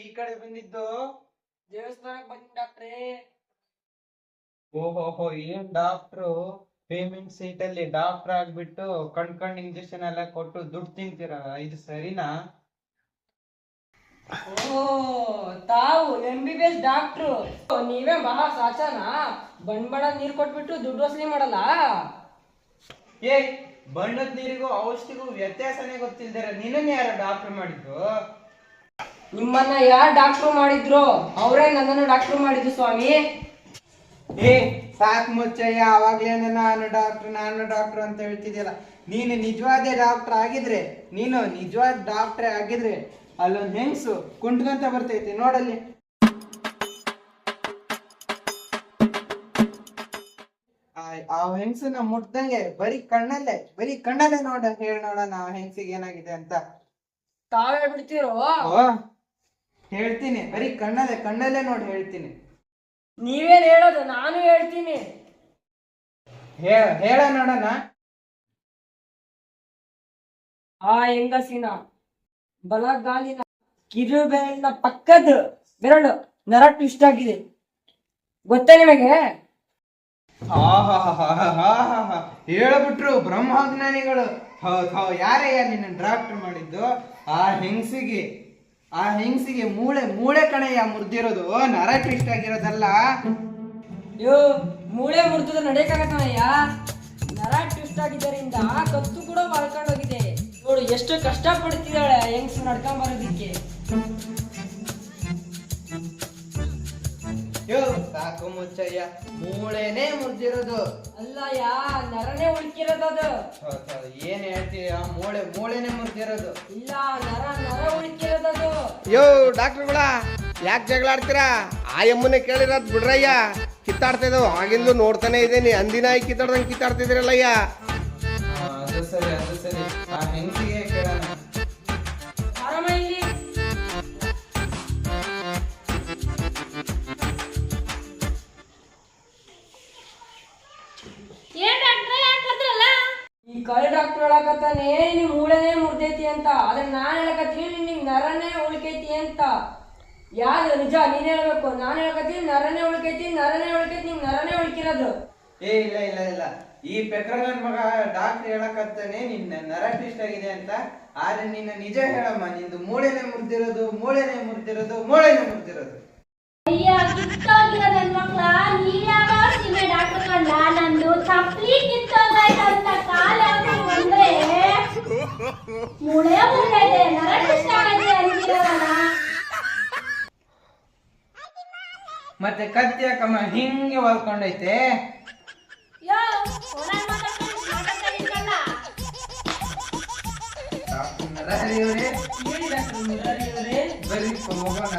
ಈ ಕಡೆ ಬಂದಿದ್ದು? ದೇವಸ್ಥಾನಕ್ಕೆ ಬಂದಿ ಡಾಕ್ಟ್ರೇ. ಓಹೋಹೋ, ಏನ್ ಡಾಕ್ಟ್ರು ಪೇಮೆಂಟ್ ಸೀಟ್ ಅಲ್ಲಿ ಡಾಕ್ಟರ್ ಆಗ್ಬಿಟ್ಟು ಕಣ್ ಇಂಜೆಕ್ಷನ್ ಎಲ್ಲ ಕೊಟ್ಟು ದುಡ್ಡು ತಿಂತೀರ, ಇದು ಸರಿನಾ? ಓ, ತಾವು MBBS ಡಾಕ್ಟ್ರು, ನೀವೇ ಮಹಾ ಸಾಚನ? ಬಣ್ಣ ನೀರ್ ಕೊಟ್ಬಿಟ್ಟು ದುಡ್ಡು ವಸೂಲಿ ಮಾಡಲ್ಲ? ಏ, ಬಣ್ಣದ ನೀರಿಗೂ ಔಷಧಿಗೂ ವ್ಯತ್ಯಾಸನೇ ಗೊತ್ತಿಲ್ದಿರ ನಿನ್ನ ಯಾರು ಡಾಕ್ಟರ್ ಮಾಡಿದ್ದು? ನಿಮ್ಮನ್ನ ಯಾರು ಡಾಕ್ಟ್ರು ಮಾಡಿದ್ರು? ಅವರೇ ನನ್ನನ್ನು ಡಾಕ್ಟ್ರು ಮಾಡಿದ್ದು ಸ್ವಾಮಿ. ಏ ಸಾಕ್ ಮುಚ್ಚಯ್ಯ, ಅವಾಗ್ಲೇ ನಾನು ಡಾಕ್ಟರ್ ಅಂತ ಹೇಳ್ತಿದ್ಯಲ್ಲ. ನೀನು ನಿಜವಾದ ಡಾಕ್ಟರ್ ಆಗಿದ್ರೆ, ಅಲ್ಲೊಂದ್ ಹೆಂಗ್ಸು ಕುಂಟ್ಕೊಂತ ಬರ್ತೈತಿ ನೋಡಲ್ಲಿ. ಆ ಹೆಂಗ್ಸನ್ನ ಮುಟ್ದಂಗೆ ಬರೀ ಕಣ್ಣಲ್ಲೇ ನೋಡೋಣ ಆ ಹೆಂಗ್ಸಿಗೆ ಏನಾಗಿದೆ ಅಂತ. ತಾವ್ ಹೇಳ್ಬಿಡ್ತೀರೋ? ಹೇಳ್ತೀನಿ, ಬರೀ ಕಣ್ಣಲ್ಲೇ ನೋಡಿ ಹೇಳ್ತೀನಿ. ನೀವೇನ್ ಹೇಳೋದು? ನಾನು ಹೇಳ್ತೀನಿ. ಹೇಳ ನೋಡೋಣ. ಆ ಹೆಂಗಸಿನ ಬಲಗಾಲಿನ ಕಿರು ಬೆರಳಿನ ಪಕ್ಕದ ಬೆರಳು ನರ ಟ್ವಿಸ್ಟ್ ಆಗಿದೆ, ಗೊತ್ತಾ ನಿಮಗೆ? ಹೇಳ್ಬಿಟ್ರು ಬ್ರಹ್ಮಜ್ಞಾನಿಗಳು. ಯಾರಯ್ಯ ನಿನ್ನ ಡಾಕ್ಟರ್ ಮಾಡಿದ್ದು? ಆ ಹೆಂಗ್ಸಿಗೆ ಮೂಳೆ ಕಣಯ್ಯ ಮುರಿದಿರೋದು, ನರ ಟ್ವಿಸ್ಟ್ ಆಗಿರೋದಲ್ಲ. ಮೂಳೆ ಮುರಿದ ನಡೆಯಕ್ಕಾಗತ್ತನಯ್ಯ. ನರ ಟ್ವಿಸ್ಟ್ ಆಗಿದ್ದರಿಂದ ಕತ್ತು ಕೂಡ ಮಾಡ್ಕೊಂಡು ಹೋಗಿದೆ. ನೋಡು ಎಷ್ಟು ಕಷ್ಟ ಪಡ್ತಿದ್ದಾಳೆ ಹೆಂಗ್ಸ್ ನಡ್ಕೊಂಡ್ ಬರೋದಿಕ್ಕೆ. ಸಾಕು ಮುಚ್ಚಯ್ಯ, ಮೂಳೆನೇ ಮುರಿದಿರೋದು ಅಲ್ಲಯ್ಯ, ನರನೇ ಉಳ್ಕಿರೋದು. ಏನ್ ಹೇಳ್ತೀಯ? ಮೂಳೆನೇ ಮುರಿದಿರೋದು ಇಲ್ಲ, ನರ ಉಳ್ಕಿರೋದು. ಡಾಕ್ಟರ್ಗಳ ಯಾಕೆ ಜಗಳ ಆಡ್ತೀರಾ? ಆ ಎಮ್ಮನೆ ಕೇಳಿರೋದ್ ಬಿಡ್ರಯ್ಯ, ಕಿತ್ತಾಡ್ತಾ ಇದ್ದಾವ. ಆಗಿಂದು ನೋಡ್ತಾನೆ ಇದ್ದೀನಿ, ಅಂದಿನ ಕಿತ್ತಾಡ್ದಂಗೆ ಕಿತ್ತಾಡ್ತಿದ್ದೀರಲ್ಲಯ್ಯ. ಅದು ಸರಿ, ಆ ಹೆಂಗಸಿಗೆ ಕೇಳೋಣ. ಆರಾಮ ಇಲ್ಲಿ ಈ ಕೈ ಡಾಕ್ಟರ್ ಹೇಳಕತ್ತಾನೆ ನಿನ್ ಮೂಳೆನೇ ಮುರ್ದೈತಿ ಅಂತ. ಆದ್ರೆ ನಾನ್ ಹೇಳಕತ್ತೀನಿ ನಿನ್ ನರನೇ ಉಳ್ಕೈತಿ ಅಂತ. ಯಾವ್ದು ನಿಜ? ನೀನ್ ಹೇಳ್ಬೇಕು. ನಾನ್ ಹೇಳಕತ್ತೀನಿ ನರನೇ ಉಳ್ಕೈತಿ, ನಿಂಗ್ ನರನೇ ಉಳ್ಕಿರೋದು. ಇಲ್ಲ, ಈ ಪೆಕ್ರಗನ್ ಮಗ ಡಾಕ್ಟರ್ ಹೇಳಕತ್ತಾನೆ ನಿನ್ನ ನರ ಟ್ವಿಸ್ಟ್ ಆಗಿದೆ ಅಂತ. ಆದ್ರೆ ನಿನ್ನ ನಿಜ ಹೇಳಮ್ಮ, ನಿಂದು ಮೂಳೆನೇ ಮುರಿದಿರೋದು. ಅಯ್ಯ, ಕಿತ್ತೋಗಿರೋ ನನ್ ಮಕ್ಳ, ನೀವ್ಯಾವ ಸೀಮೆ ಡಾಕ್ಟರ್ ಕಂಡ? ನಂದು ಚಪ್ಲಿ ಕಿತ್ತೋಗಾಯ್ತಂತ ಕಾಲ ಅಂದ್ರೆ ಮೂಳೆ ಮುರಿದೈತೆ, ನರ ಟ್ವಿಸ್ಟ್ ಆಗೈತೆ ಅಂತೀರಲ್ಲ. ಮತ್ತೆ ಕತ್ತಿ ಯಾಕಮ್ಮ ಹಿಂಗೆ ಹೊಲ್ಕೊಂಡೈತೆ? ಹೇಳಿ ಡಾಕ್ಟರ್, ಬರೀ ಹೋಗೋಣ.